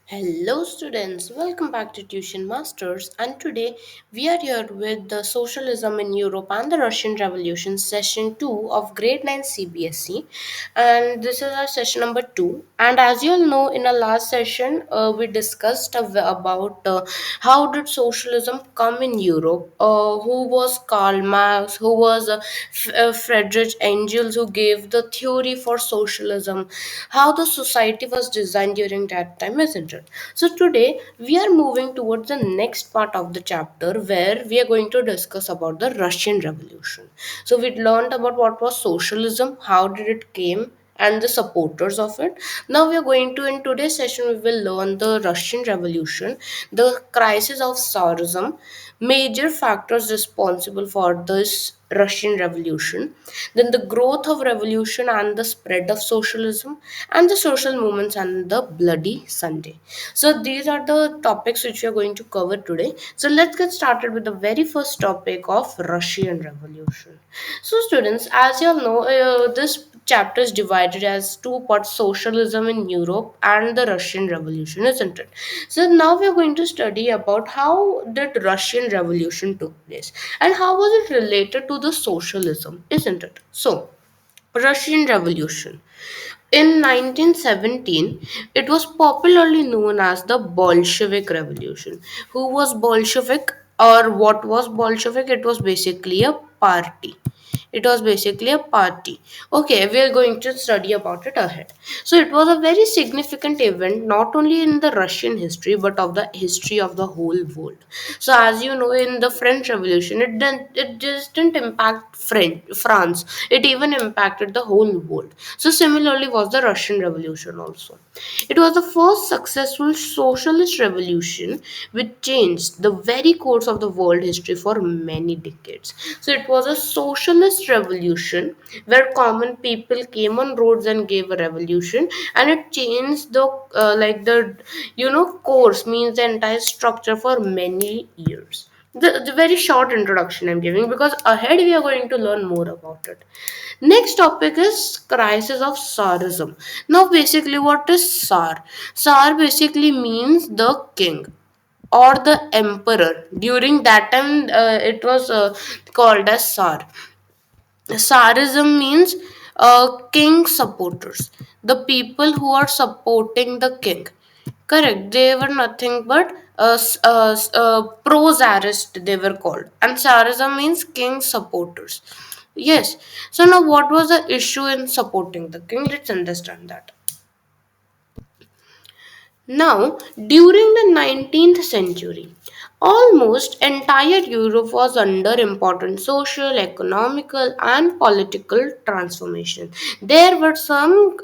Hello, students. Welcome back to Tuition Masters. And today we are here with the Socialism in Europe and the Russian Revolution, session 2 of grade 9 CBSE. And this is our session number 2. And as you all know, in our last session, we discussed about how did socialism come in Europe, who was Karl Marx, who was Friedrich Engels, who gave the theory for socialism, how the society was designed during that time, isn't it? So today we are moving towards the next part of the chapter where we are going to discuss about the Russian Revolution. So we learned about what was socialism, how did it came, and the supporters of it. Now we are going to, in today's session, we will learn the Russian Revolution, the crisis of Tsarism, major factors responsible for this Russian Revolution, then the growth of revolution and the spread of socialism, and the social movements and the Bloody Sunday. So these are the topics which we are going to cover today. So let's get started with the very first topic of Russian Revolution. So students, as you all know, this chapter is divided as two parts: socialism in Europe and the Russian Revolution, isn't it? So now we are going to study about how did Russian Revolution took place and how was it related to the socialism, isn't it? So Russian Revolution. In 1917, it was popularly known as the Bolshevik Revolution. Who was Bolshevik or what was Bolshevik? It was basically a party. It was basically a party. Okay, we are going to study about it ahead. So it was a very significant event, not only in the Russian history but of the history of the whole world. So as you know, in the French Revolution, it just didn't impact France. It even impacted the whole world. So similarly was the Russian Revolution also. It was the first successful socialist revolution which changed the very course of the world history for many decades. So it was a socialist revolution where common people came on roads and gave a revolution, and it changed the course, means the entire structure for many years. The very short introduction I'm giving, because ahead we are going to learn more about it. Next topic is crisis of Tsarism. Now, basically, what is Tsar? Tsar basically means the king or the emperor. During that time, it was called as Tsar. Tsarism means king supporters, the people who are supporting the king. Correct. They were nothing but pro-Tsarist, they were called. And Tsarism means king supporters. Yes. So now what was the issue in supporting the king? Let's understand that. Now, during the 19th century, almost entire Europe was under important social, economical, and political transformation. There were some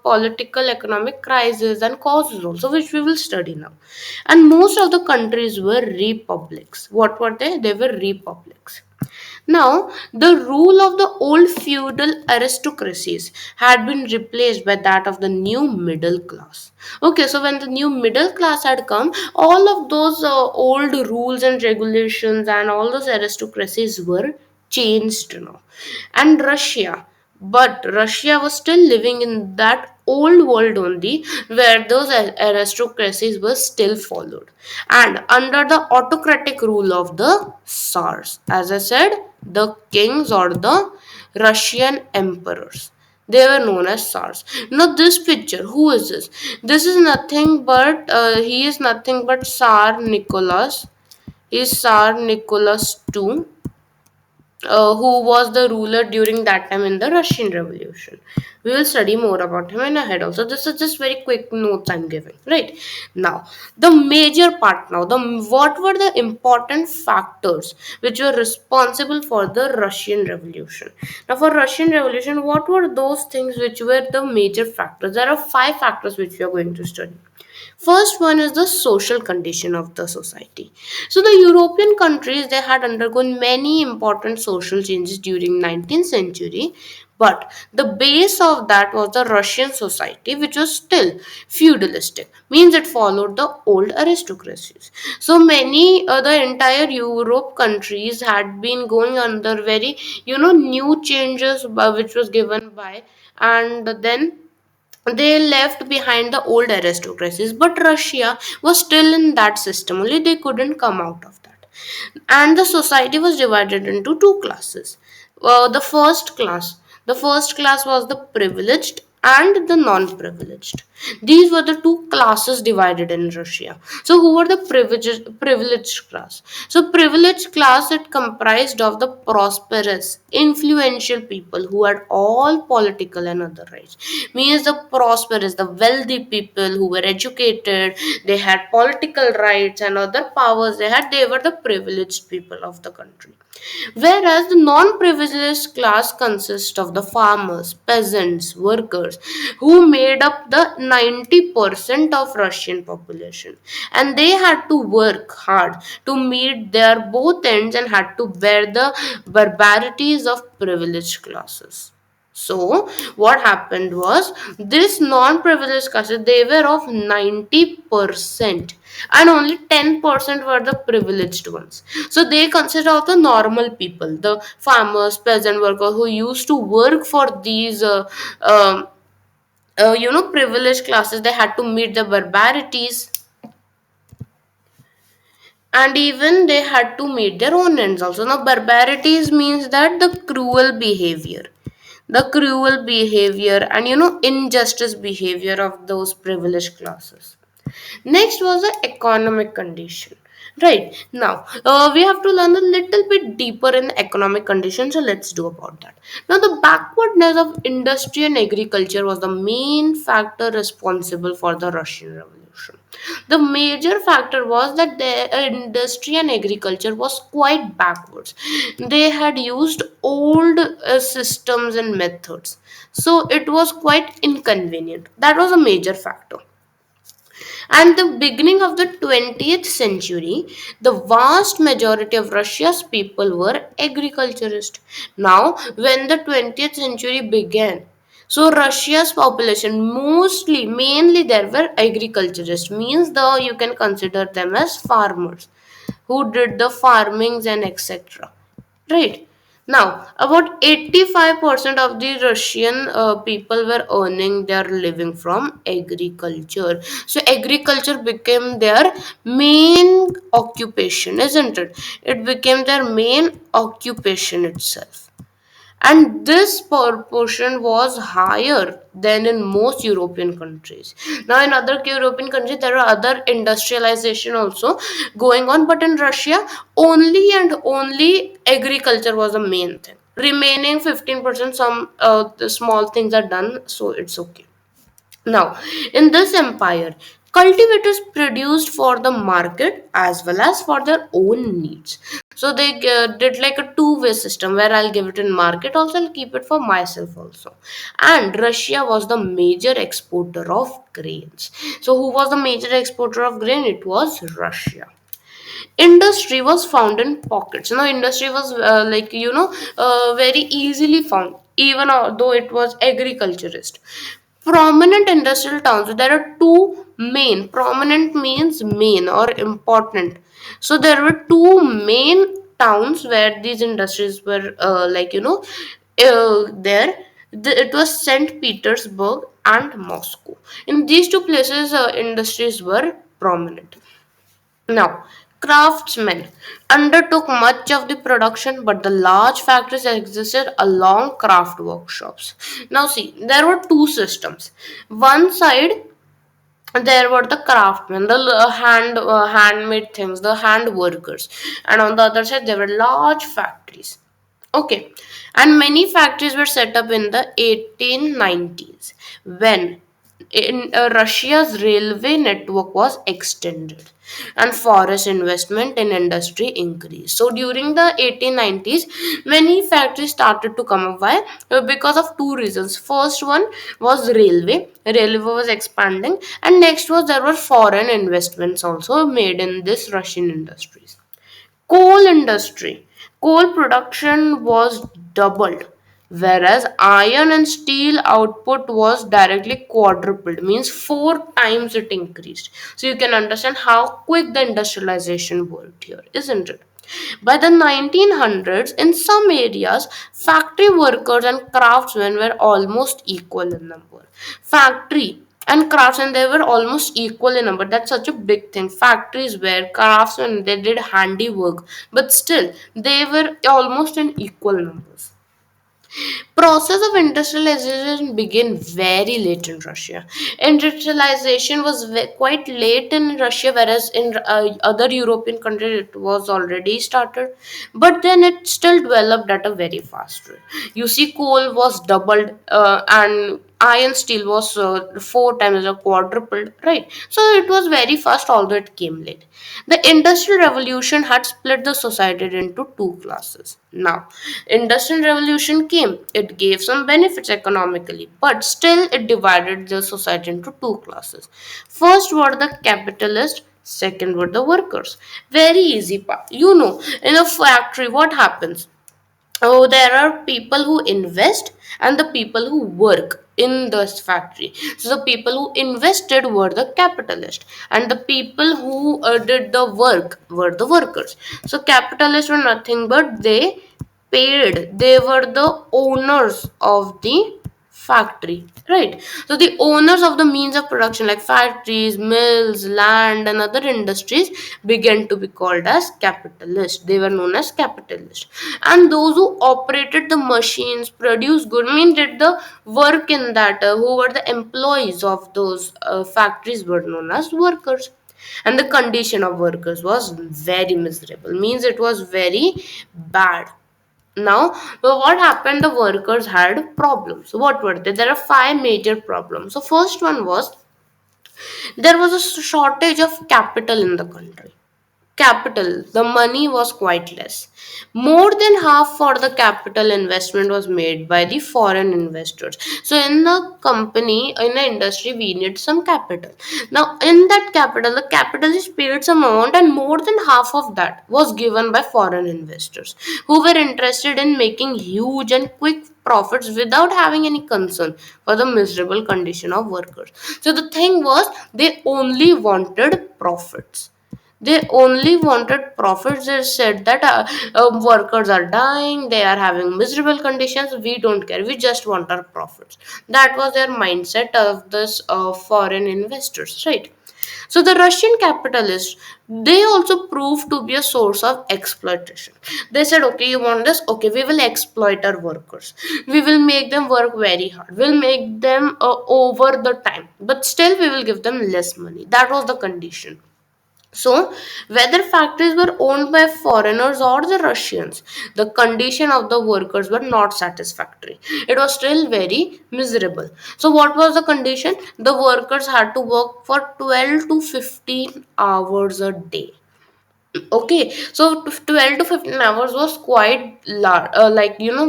political, economic crises and causes also, which we will study now. And most of the countries were republics. What were they? They were republics. Now, the rule of the old feudal aristocracies had been replaced by that of the new middle class. Okay, so when the new middle class had come, all of those old rules and regulations and all those aristocracies were changed now. And Russia was still living in that old world only, where those aristocracies were still followed and under the autocratic rule of the Tsars. As I said, the kings or the Russian emperors. They were known as Tsars. Now, this picture, who is this? This is nothing but, he is nothing but Tsar Nicholas. He is Tsar Nicholas II, who was the ruler during that time in the Russian Revolution. We will study more about him in ahead also. This is just very quick notes I'm giving. Right now, the major part now. The what were the important factors which were responsible for the Russian Revolution? Now, for Russian Revolution, what were those things which were the major factors? There are five factors which we are going to study. First one is the social condition of the society. So the European countries, they had undergone many important social changes during 19th century, but the base of that was the Russian society, which was still feudalistic, means it followed the old aristocracies. So many the entire Europe countries had been going under very new changes which was given by, and then They left behind the old aristocracies, but Russia was still in that system, only they couldn't come out of that. And the society was divided into two classes. The first class was the privileged and the non-privileged. These were the two classes divided in Russia. So who were the privileged class? So privileged class, it comprised of the prosperous, influential people who had all political and other rights. Means the prosperous, the wealthy people who were educated, they had political rights and other powers they were the privileged people of the country. Whereas the non-privileged class consists of the farmers, peasants, workers, who made up the 90% of Russian population. And they had to work hard to meet their both ends and had to bear the barbarities of privileged classes. So what happened was, this non-privileged classes, they were of 90% and only 10% were the privileged ones. So they consist of the normal people, the farmers, peasant workers who used to work for these privileged classes. They had to meet the barbarities, and even they had to meet their own ends also. Now barbarities means that the cruel behavior and injustice behavior of those privileged classes. Next was the economic condition. Right now, we have to learn a little bit deeper in economic conditions. So let's do about that. Now, the backwardness of industry and agriculture was the main factor responsible for the Russian Revolution. The major factor was that the industry and agriculture was quite backwards. They had used old systems and methods, so it was quite inconvenient. That was a major factor. And the beginning of the 20th century, the vast majority of Russia's people were agriculturists. Now, when the 20th century began, so Russia's population mainly there were agriculturists, means the you can consider them as farmers who did the farmings and etc. Right. Now, about 85% of the Russian people were earning their living from agriculture. So, agriculture became their main occupation, isn't it? It became their main occupation itself, and this proportion was higher than in most European countries. Now, in other European countries, there are other industrialization also going on, but in Russia, only and only agriculture was the main thing. Remaining 15%, some the small things are done, so it's okay. Now, in this empire, cultivators produced for the market as well as for their own needs. So they did like a two-way system where I'll give it in market also, I'll keep it for myself also. And Russia was the major exporter of grains. So who was the major exporter of grain? It was Russia. Industry was found in pockets. Industry was very easily found, even though it was agriculturist. Prominent industrial towns, so there are two main. Prominent means main or important. So there were two main towns where these industries were there. It was St. Petersburg and Moscow. In these two places, industries were prominent. Now, craftsmen undertook much of the production, but the large factories existed along craft workshops. Now, see, there were two systems. One side, there were the craftsmen, the handmade things, the hand workers, and on the other side, there were large factories. Okay, and many factories were set up in the 1890s when in Russia's railway network was extended and forest investment in industry increased. So during the 1890s, many factories started to come up. Why? Because of two reasons. First one was railway. Railway was expanding, and next was there were foreign investments also made in this Russian industries. Coal industry. Coal production was doubled, whereas iron and steel output was directly quadrupled, means four times it increased. So you can understand how quick the industrialization worked here, isn't it? By the 1900s, in some areas, factory workers and craftsmen were almost equal in number. Factory and craftsmen, they were almost equal in number. That's such a big thing. Factories where craftsmen, they did handiwork, but still they were almost in equal numbers. Process of industrialization began very late in Russia. Industrialization was quite late in Russia, whereas in other European countries it was already started. But then it still developed at a very fast rate. You see, coal was doubled, and iron steel was four times or quadrupled, right? So it was very fast, although it came late. The industrial revolution had split the society into two classes. Now, industrial revolution came, it gave some benefits economically, but still it divided the society into two classes. First were the capitalists, second were the workers. Very easy part, in a factory what happens. Oh, there are people who invest and the people who work in this factory. So the people who invested were the capitalists, and the people who did the work were the workers. So capitalists were nothing but they were the owners of the factory, right? So the owners of the means of production like factories, mills, land, and other industries began to be called as capitalists. They were known as capitalists. And those who operated the machines, produced good, did the work in that, who were the employees of those factories, were known as workers. And the condition of workers was very miserable, means it was very bad. Now, what happened? The workers had problems. What were they? There are five major problems. So, first one was there was a shortage of capital in the country. Capital, the money was quite less. More than half for the capital investment was made by the foreign investors. So in the company, in the industry, we need some capital. Now in that capital, the capitalist paid some amount, and more than half of that was given by foreign investors who were interested in making huge and quick profits without having any concern for the miserable condition of workers. So the thing was, they only wanted profits. They only wanted profits. They said that workers are dying, they are having miserable conditions. We don't care. We just want our profits. That was their mindset of this foreign investors, right? So the Russian capitalists, they also proved to be a source of exploitation. They said, okay, you want this? Okay, we will exploit our workers. We will make them work very hard. We'll make them over the time, but still we will give them less money. That was the condition. So, whether factories were owned by foreigners or the Russians, the condition of the workers were not satisfactory. It was still very miserable. So, what was the condition? The workers had to work for 12 to 15 hours a day. Okay, so 12 to 15 hours was quite large,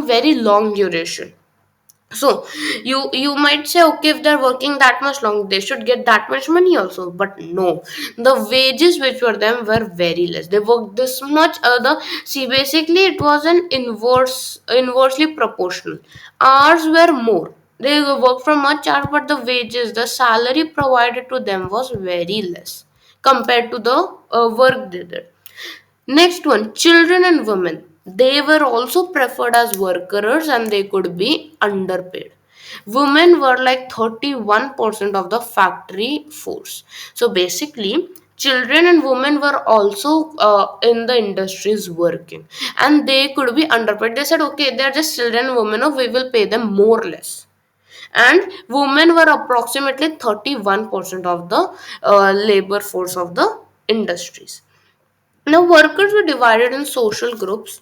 very long duration. So you might say, okay, if they're working that much long, they should get that much money also. But no, the wages which were them were very less. They worked this much. The see, basically it was an inversely proportional. Hours were more. They worked for much hours, but the wages, the salary provided to them was very less compared to the work they did. Next one, children and women. They were also preferred as workers and they could be underpaid. Women were like 31% of the factory force. So basically, children and women were also in the industries working and they could be underpaid. They said, okay, they're just children and women, we will pay them more or less. And women were approximately 31% of the labor force of the industries. Now, workers were divided in social groups.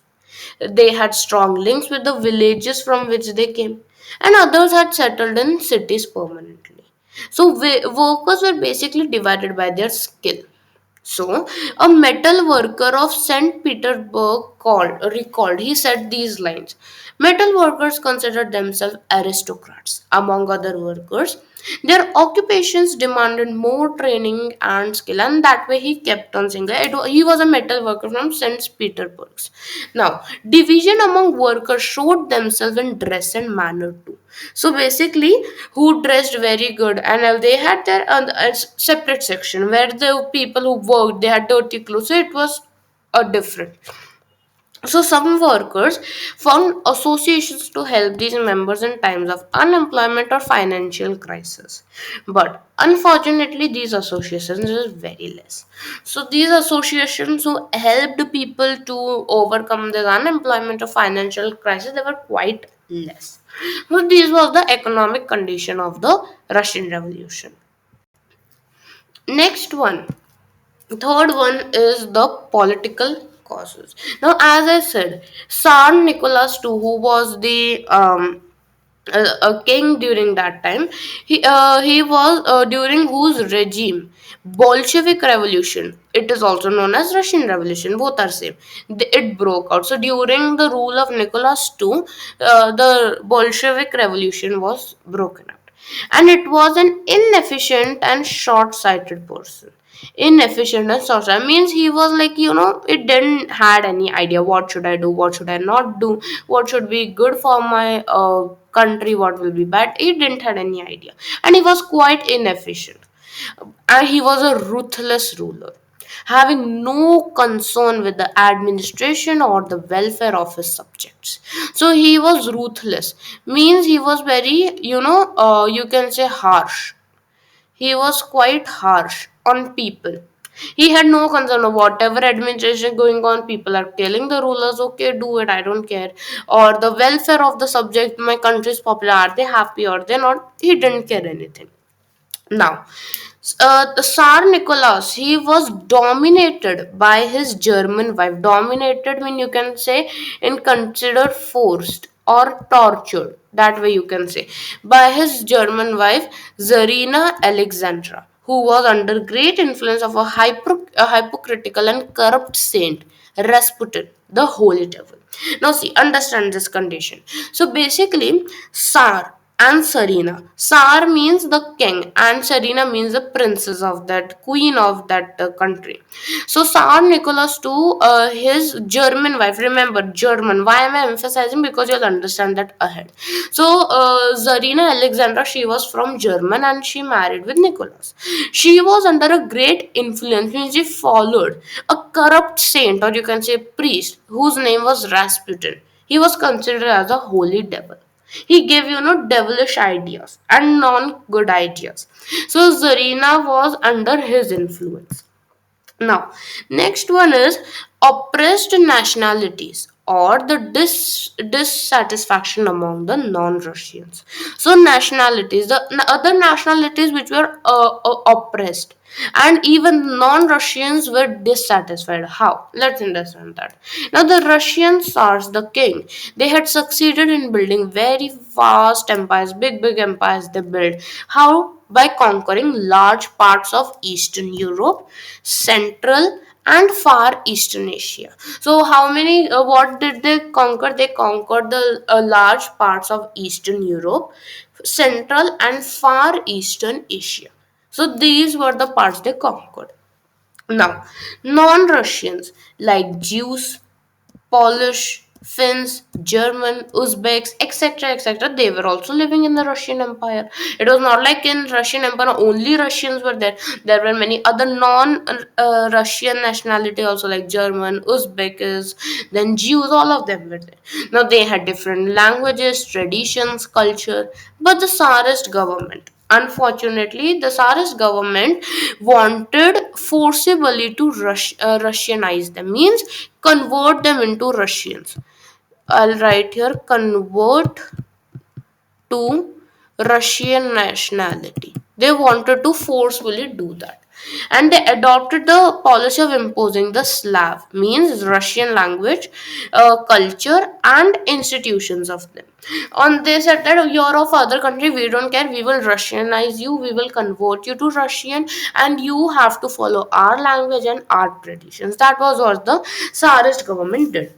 They had strong links with the villages from which they came, and others had settled in cities permanently. So, workers were basically divided by their skill. So, a metal worker of St. Petersburg recalled, he said these lines. Metal workers considered themselves aristocrats. Among other workers, their occupations demanded more training and skill, and that way he kept on saying that he was a metal worker from St. Petersburg. Now, division among workers showed themselves in dress and manner too. So basically, who dressed very good, and they had their separate section where the people who worked, they had dirty clothes. So it was a different. So some workers found associations to help these members in times of unemployment or financial crisis. But unfortunately, these associations is very less. So these associations who helped people to overcome this unemployment or financial crisis, they were quite less. So this was the economic condition of the Russian Revolution. Next one, third one is the political causes. Now, as I said, Tsar Nicholas II, who was the a king during that time, he was during whose regime Bolshevik revolution. It is also known as Russian Revolution. Both are same. It broke out. So during the rule of Nicholas II, the Bolshevik revolution was broken out, and it was an inefficient and short-sighted person. Inefficient and short-sighted means he was like, it didn't had any idea what should I do, what should I not do, what should be good for my country, what will be bad. He didn't had any idea, and he was quite inefficient, and he was a ruthless ruler, having no concern with the administration or the welfare of his subjects. So he was ruthless, means he was very, you can say harsh. He was quite harsh on people. He had no concern of whatever administration going on. People are telling the rulers, okay, do it, I don't care. Or the welfare of the subject, my country is popular, are they happy or they're not? He didn't care anything. Now, the Tsar Nicholas, he was dominated by his German wife. Dominated mean you can say in considered forced or tortured. That way you can say by his German wife Zarina Alexandra, who was under great influence of a hypocritical and corrupt saint Rasputin, the holy devil. Now see, understand this condition. So basically, Tsar and Serena. Tsar means the king, and Serena means the princess of that, queen of that country. So Tsar Nicholas II, his German wife. Remember German. Why am I emphasizing? Because you'll understand that ahead. So Zarina Alexandra, she was from German, and she married with Nicholas. She was under a great influence, means she followed a corrupt saint, or you can say priest, whose name was Rasputin. He was considered as a holy devil. He gave, devilish ideas and non good ideas. So Zarina was under his influence. Now, next one is oppressed nationalities or the dissatisfaction among the non-Russians. So nationalities, the other nationalities which were oppressed, and even non-Russians were dissatisfied. How? Let's understand that. Now the Russian Tsars, the king, they had succeeded in building very vast empires, big empires they built. How? By conquering large parts of Eastern Europe, Central and Far Eastern Asia. So, how many? What did they conquer? They conquered the large parts of Eastern Europe, Central and Far Eastern Asia. So, these were the parts they conquered. Now, non Russians like Jews, Polish, Finns, German, Uzbeks, etc., they were also living in the Russian Empire. It was not like in Russian Empire only Russians were there. There were many other non-Russian nationality also, like German, Uzbeks, then Jews. All of them were there. Now they had different languages, traditions, culture, but the Tsarist government. Unfortunately, the Tsarist government wanted forcibly to Russianize them, means convert them into Russians. I'll write here convert to Russian nationality. They wanted to forcefully do that. And they adopted the policy of imposing the Slav, means Russian language, culture, and institutions of them. On they said that you're of other country, we don't care, we will Russianize you, we will convert you to Russian, and you have to follow our language and our traditions. That was what the Tsarist government did.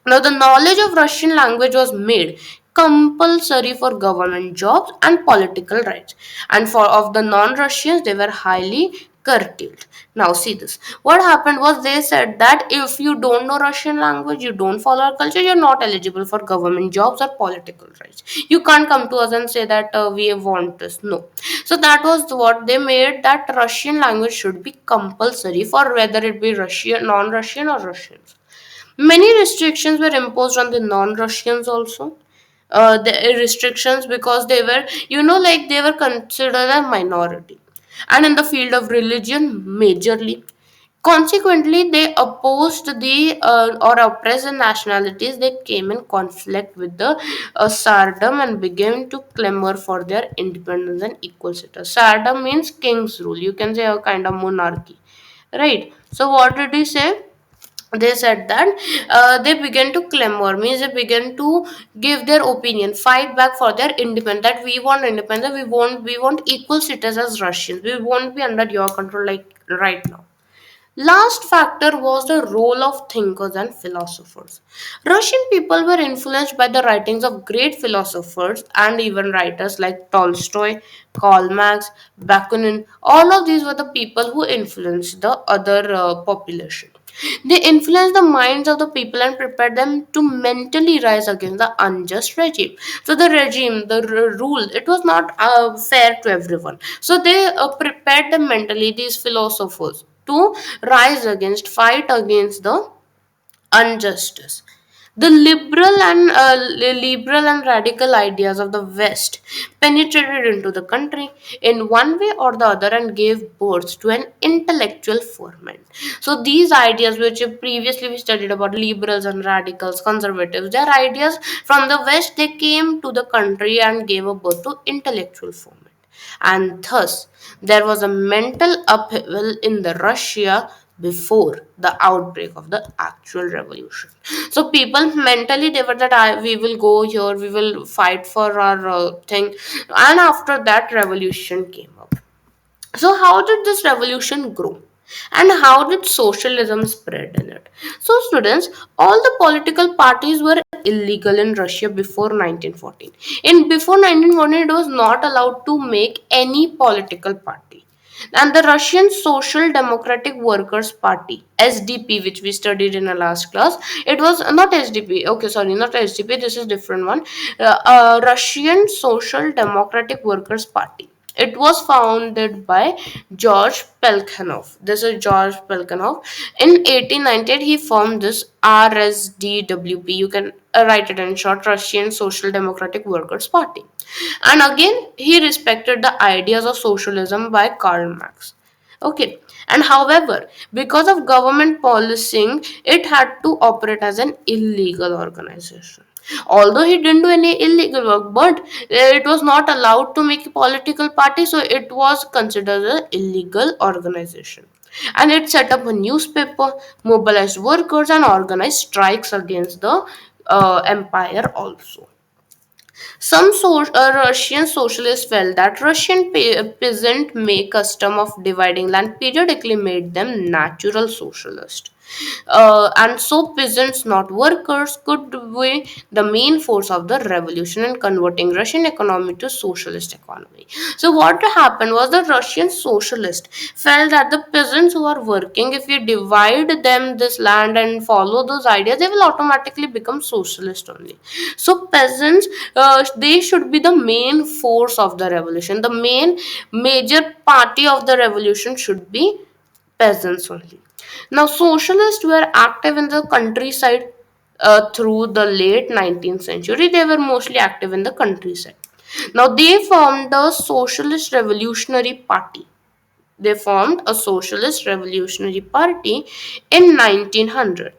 Now, the knowledge of Russian language was made compulsory for government jobs and political rights, and for of the non-Russians, they were highly curtailed. Now, see this. What happened was they said that if you don't know Russian language, you don't follow our culture, you're not eligible for government jobs or political rights. You can't come to us and say that we want this. No. So that was what they made, that Russian language should be compulsory for whether it be Russian, non-Russian, or Russians. Many restrictions were imposed on the non-Russians also. The restrictions because they were, like they were considered a minority, and in the field of religion, majorly. Consequently, they opposed the or oppressed nationalities. They came in conflict with the Tsardom and began to clamor for their independence and equal status. Tsardom means king's rule. You can say a kind of monarchy, right? So, what did he say? They said that they began to clamor, means they began to give their opinion, fight back for their independence, that we want independence, we want equal status as Russians, we won't be under your control like right now. Last factor was the role of thinkers and philosophers. Russian people were influenced by the writings of great philosophers and even writers like Tolstoy, Karl Marx, Bakunin. All of these were the people who influenced the other population. They influenced the minds of the people and prepared them to mentally rise against the unjust regime. So the regime, the rule, it was not fair to everyone. So they prepared them mentally, these philosophers, to fight against the injustice. The liberal and radical ideas of the West penetrated into the country in one way or the other and gave birth to an intellectual ferment. So these ideas, which previously we studied about liberals and radicals, conservatives, their ideas from the West, they came to the country and gave a birth to intellectual ferment. And thus there was a mental upheaval in the Russia before the outbreak of the actual revolution. So people mentally, they were that we will go here, we will fight for our thing, and after that revolution came up. So, how did this revolution grow? And how did socialism spread in it? So, students, all the political parties were illegal in Russia before 1914. In before 1914, it was not allowed to make any political party. And the Russian Social Democratic Workers' Party, SDP, which we studied in our last class, it was not SDP. Okay, sorry, not SDP. This is different one. Russian Social Democratic Workers' Party. It was founded by George Plekhanov. This is George Plekhanov. In 1898, he formed this RSDWP. You can write it in short, Russian Social Democratic Workers' Party. And again, he respected the ideas of socialism by Karl Marx. Okay, and however, because of government policing, it had to operate as an illegal organization. Although he didn't do any illegal work, but it was not allowed to make a political party, so it was considered an illegal organization. And it set up a newspaper, mobilized workers, and organized strikes against the empire also. Some Russian socialists felt that Russian peasant make custom of dividing land periodically made them natural socialists. And so peasants, not workers, could be the main force of the revolution in converting Russian economy to socialist economy. So what happened was the Russian socialists felt that the peasants who are working, if we divide them this land and follow those ideas, they will automatically become socialist only. So peasants, they should be the main force of the revolution. The main major party of the revolution should be peasants only. Now, socialists were active in the countryside through the late 19th century. They were mostly active in the countryside. Now, they formed the Socialist Revolutionary Party. They formed a Socialist Revolutionary Party in 1900.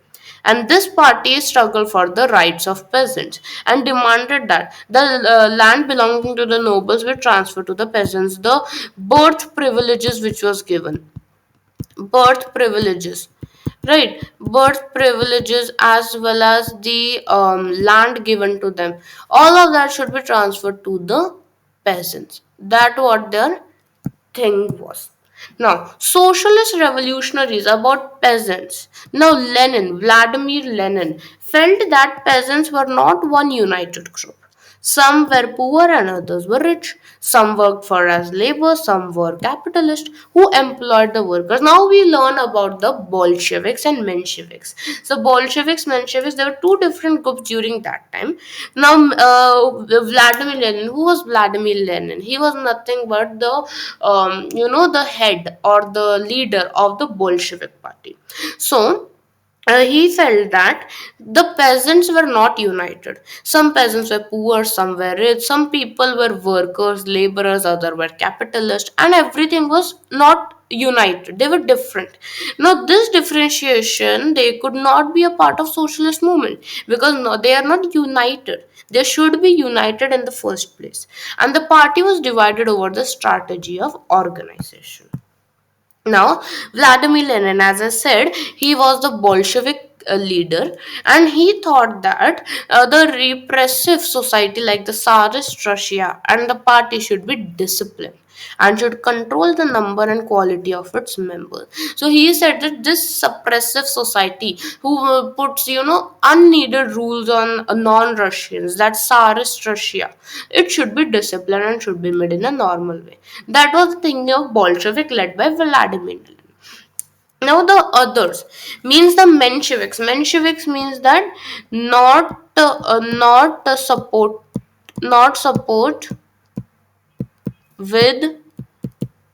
And this party struggled for the rights of peasants and demanded that the land belonging to the nobles be transferred to the peasants, the birth privileges which was given, birth privileges, right, birth privileges as well as the land given to them, all of that should be transferred to the peasants. That what their thing was. Now, socialist revolutionaries about peasants. Now, Vladimir Lenin, felt that peasants were not one united group. Some were poor and others were rich. Some worked for as labor, some were capitalists who employed the workers. Now we learn about the Bolsheviks and menshviks. So Bolsheviks, Mensheviks, there were two different groups during that time. Now Vladimir Lenin, who was Vladimir Lenin? He was nothing but the the head or the leader of the Bolshevik party. So He felt that the peasants were not united. Some peasants were poor, some were rich, some people were workers, laborers, others were capitalists, and everything was not united. They were different. Now, this differentiation they could not be a part of socialist movement because no, they are not united. They should be united in the first place, and the party was divided over the strategy of organization. Now, Vladimir Lenin, as I said, he was the Bolshevik leader, and he thought that the repressive society like the Tsarist Russia and the party should be disciplined and should control the number and quality of its members. So he said that this suppressive society who puts unneeded rules on non-Russians, that Tsarist Russia, it should be disciplined and should be made in a normal way. That was the thinking of Bolshevik led by Vladimir Lenin. Now the others means the menshviks. Menshviks means that not support, not support with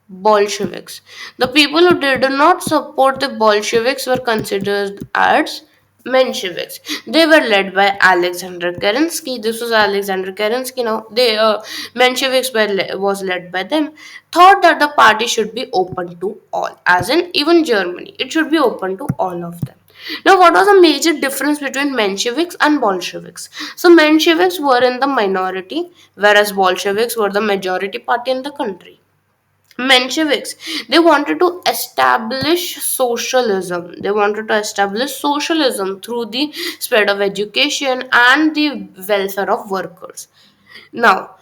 Bolsheviks. The people who did not support the Bolsheviks were considered as Mensheviks. They were led by Alexander Kerensky. This was Alexander Kerensky. Now, Mensheviks was led by them. Thought that the party should be open to all, as in even Germany. It should be open to all of them. Now, what was the major difference between Mensheviks and Bolsheviks? So, Mensheviks were in the minority, whereas Bolsheviks were the majority party in the country. Mensheviks, they wanted to establish socialism. They wanted to establish socialism through the spread of education and the welfare of workers. Now,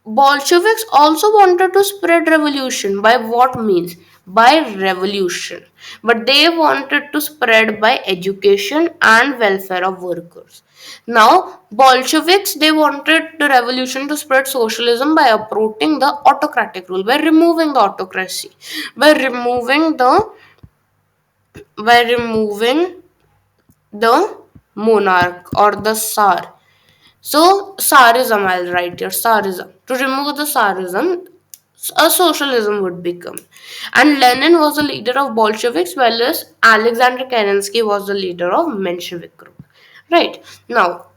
Bolsheviks also wanted to spread revolution by what means? By revolution. But they wanted to spread by education and welfare of workers. Now, Bolsheviks they wanted the revolution to spread socialism by uprooting the autocratic rule, by removing the autocracy, by removing the monarch or the Tsar. So, Tsarism, I'll write here, Tsarism. To remove the Tsarism, a socialism would become. And Lenin was the leader of Bolsheviks, while as Alexander Kerensky was the leader of Menshevik group. Right. Now,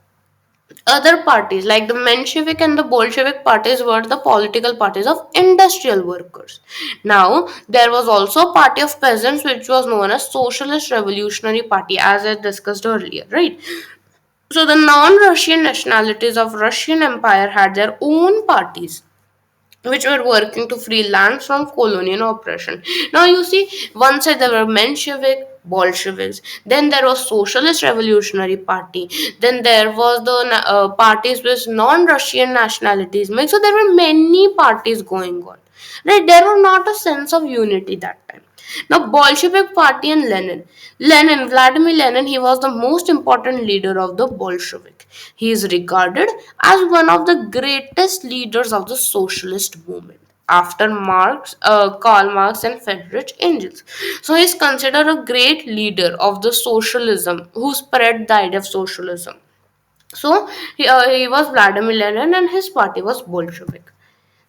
other parties like the Menshevik and the Bolshevik parties were the political parties of industrial workers. Now, there was also a party of peasants which was known as Socialist Revolutionary Party, as I discussed earlier, right? So the non-Russian nationalities of Russian Empire had their own parties which were working to free land from colonial oppression. Now you see, one side there were Menshevik, Bolsheviks, then there was Socialist Revolutionary Party, then there was the parties with non-Russian nationalities mixed. So there were many parties going on. Right, there was not a sense of unity that time. Now, Bolshevik Party and Vladimir Lenin, he was the most important leader of the Bolshevik. He is regarded as one of the greatest leaders of the socialist movement after Karl Marx and Friedrich Engels. So he is considered a great leader of the socialism who spread the idea of socialism. So he was Vladimir Lenin and his party was Bolshevik.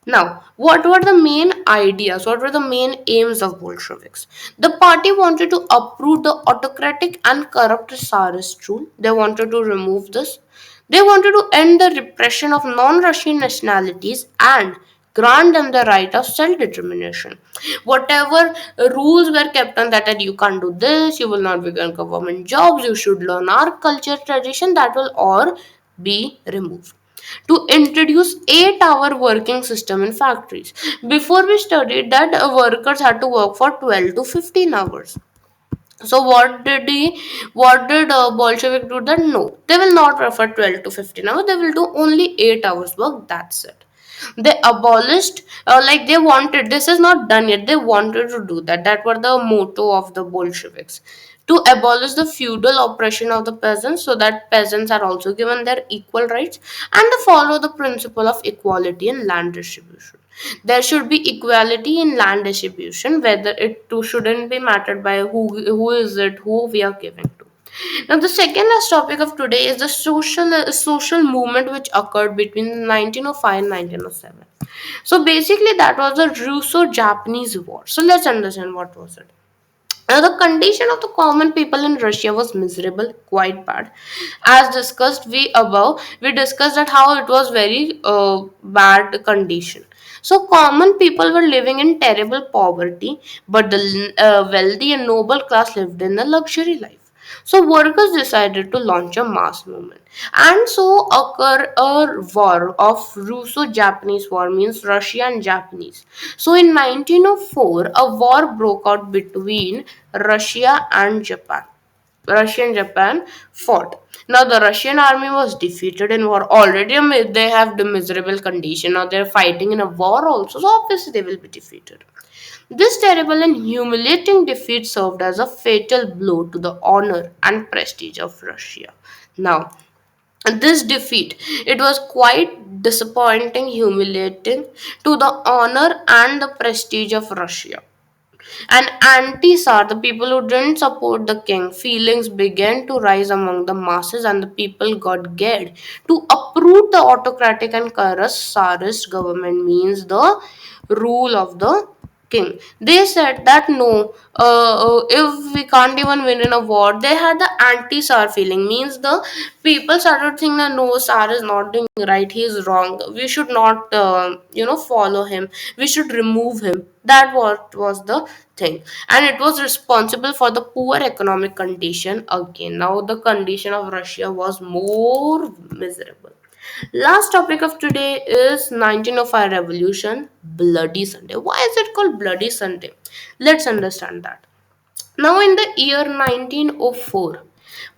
Now, what were the main ideas? What were the main aims of Bolsheviks? The party wanted to uproot the autocratic and corrupt Tsarist rule. They wanted to remove this. They wanted to end the repression of non-Russian nationalities and grant them the right of self-determination. Whatever rules were kept on that you can't do this, you will not be getting government jobs, you should learn our culture, tradition, that will all be removed to introduce 8-hour working system in factories. Before we studied that workers had to work for 12 to 15 hours. So what did Bolshevik do that? No, they will not prefer 12 to 15 hours. They will do only 8 hours work. That's it. They abolished, like they wanted, this is not done yet. They wanted to do that. That was the motto of the Bolsheviks. To abolish the feudal oppression of the peasants so that peasants are also given their equal rights and to follow the principle of equality in land distribution. There should be equality in land distribution, whether it too shouldn't be mattered by who is it, who we are giving to. Now, the second last topic of today is the social movement which occurred between 1905 and 1907. So basically, that was the Russo-Japanese War. So let's understand what was it. Now, the condition of the common people in Russia was miserable, quite bad. As discussed, we discussed that how it was very bad condition. So, common people were living in terrible poverty, but the wealthy and noble class lived in a luxury life. So workers decided to launch a mass movement, and so occur a war of Russo-Japanese war, means Russia and Japanese. So in 1904, a war broke out between Russia and Japan. Russia and Japan fought. Now the Russian army was defeated in war. Already they have the miserable condition. Now they're fighting in a war also, so obviously they will be defeated. This terrible and humiliating defeat served as a fatal blow to the honor and prestige of Russia. Now, this defeat, it was quite disappointing, humiliating to the honor and the prestige of Russia. And anti-Tsar, the people who didn't support the king, feelings began to rise among the masses, and the people got geared to uproot the autocratic and corrupt Tsarist government, means the rule of the king. They said that no, if we can't even win in a war, they had the anti-Tsar feeling, means the people started thinking that no, Tsar is not doing right, he is wrong. We should not, follow him. We should remove him. That what was the thing, and it was responsible for the poor economic condition again. Now the condition of Russia was more miserable. Last topic of today is 1905 revolution, Bloody Sunday. Why is it called Bloody Sunday? Let's understand that. Now, in the year 1904,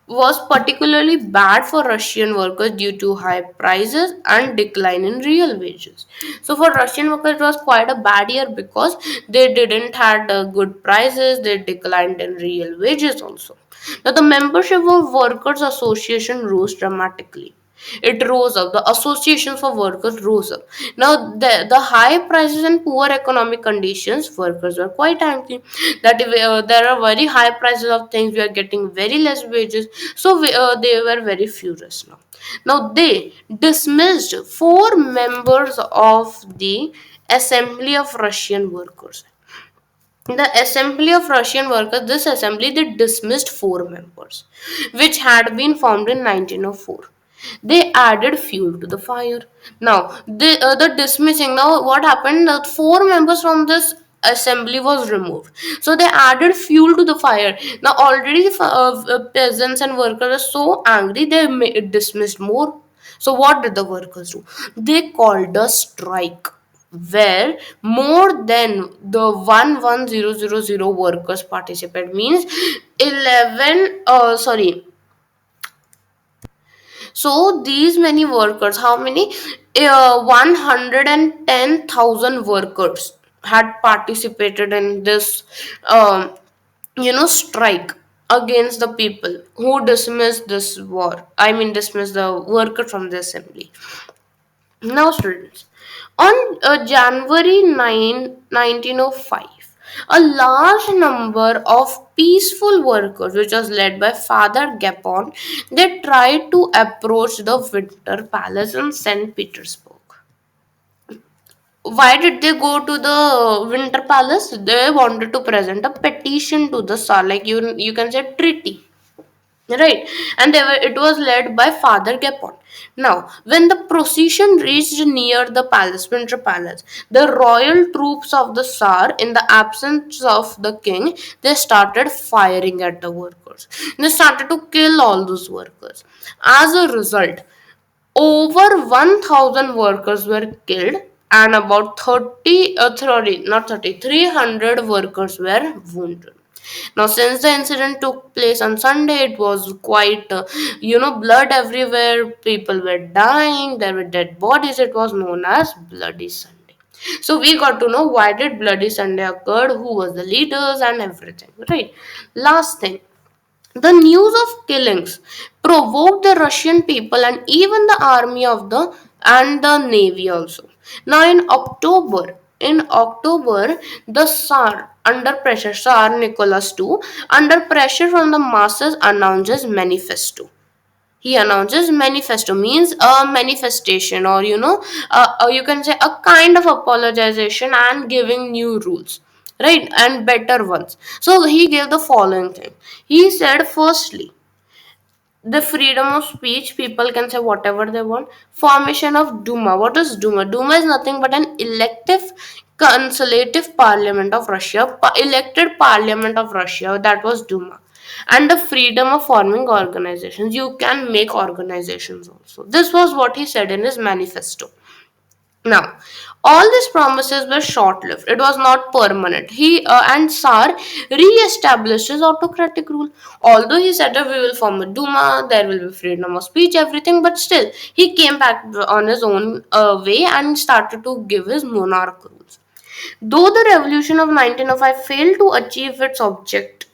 was particularly bad for Russian workers due to high prices and decline in real wages. So, for Russian workers, it was quite a bad year because they didn't had good prices, they declined in real wages also. Now, the membership of Workers' Association rose dramatically. It rose up. The associations for workers rose up. Now, the high prices and poor economic conditions, workers were quite angry that if, there are very high prices of things, we are getting very less wages. So, they were very furious now. Now, they dismissed four members of the Assembly of Russian Workers. The Assembly of Russian Workers, this assembly, they dismissed four members, which had been formed in 1904. They added fuel to the fire. Now, the dismissing, now what happened? The four members from this assembly was removed. So they added fuel to the fire. Now, already peasants and workers are so angry, they dismissed more. So, what did the workers do? They called a strike where more than the 11000 workers participate, means 11 sorry so these many workers, how many? 110,000 workers had participated in this, strike against the people who dismissed this war. I mean, dismissed the worker from the assembly. Now, students, on January 1905, a large number of peaceful workers, which was led by Father Gapon, they tried to approach the Winter Palace in St. Petersburg. Why did they go to the Winter Palace? They wanted to present a petition to the Tsar, like you can say treaty, right? And it was led by Father Gapon. Now, when the procession reached near the palace, Winter Palace, the royal troops of the Tsar, in the absence of the king, they started firing at the workers. They started to kill all those workers. As a result, over 1000 workers were killed, and about 300 workers were wounded. Now, since the incident took place on Sunday, it was quite, blood everywhere. People were dying. There were dead bodies. It was known as Bloody Sunday. So we got to know why did Bloody Sunday occurred, who was the leaders and everything. Right. Last thing. The news of killings provoked the Russian people and even the army of the and the navy also. Now in October, the Tsar under pressure, Tsar Nicholas II, under pressure from the masses announces manifesto. He announces manifesto, means a manifestation, or you can say a kind of apologization and giving new rules. right, and better ones. So he gave the following thing. He said, firstly, the freedom of speech, people can say whatever they want. Formation of Duma. What is Duma? Duma is nothing but an elective consultative parliament of Russia, elected parliament of Russia, that was Duma. And the freedom of forming organizations, you can make organizations also. This was what he said in his manifesto. Now, all these promises were short-lived. It was not permanent. He and Tsar re-established his autocratic rule. Although he said that we will form a Duma, there will be freedom of speech, everything, but still he came back on his own way and started to give his monarch rules. Though the revolution of 1905 failed to achieve its object,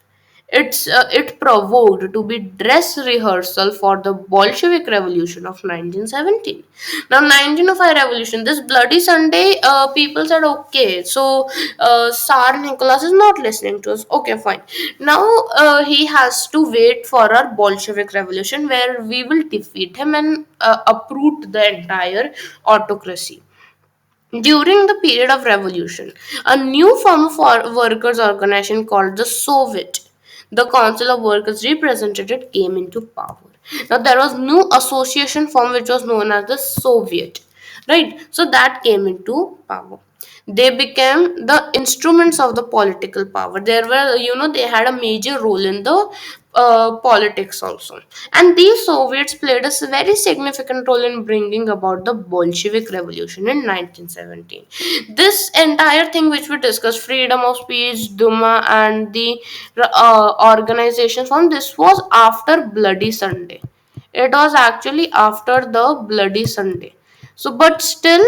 it provoked to be dress rehearsal for the Bolshevik Revolution of 1917. Now, 1905 revolution, this bloody Sunday, people said, okay, so Tsar Nicholas is not listening to us. Okay, fine. Now he has to wait for our Bolshevik Revolution, where we will defeat him and uproot the entire autocracy. During the period of revolution, a new form of workers' organization called the Soviet, the Council of Workers Representative, came into power. Now there was new association form which was known as the Soviet, right? So that came into power. They became the instruments of the political power. There were, they had a major role in the politics also. And these Soviets played a very significant role in bringing about the Bolshevik Revolution in 1917. This entire thing which we discussed, freedom of speech, Duma, and the organization from this was after Bloody Sunday. It was actually after the Bloody Sunday. So, but still,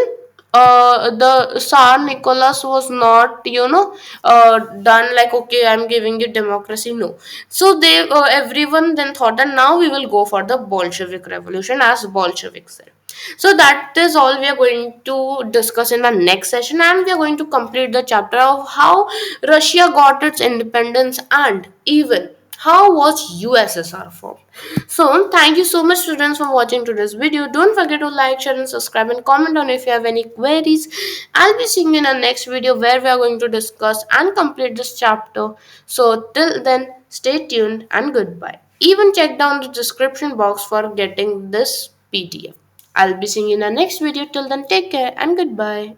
the Tsar Nicholas was not, done like, okay, I'm giving you democracy. No. So they, everyone then thought that now we will go for the Bolshevik Revolution, as Bolsheviks said. So that is all we are going to discuss in the next session, and we are going to complete the chapter of how Russia got its independence and even how was USSR formed. So thank you so much, students, for watching today's video. Don't forget to like, share, and subscribe, and comment on if you have any queries. I'll be seeing you in the next video where we are going to discuss and complete this chapter. So till then, stay tuned and goodbye. Even check down the description box for getting this PDF. I'll be seeing you in the next video. Till then, take care and goodbye.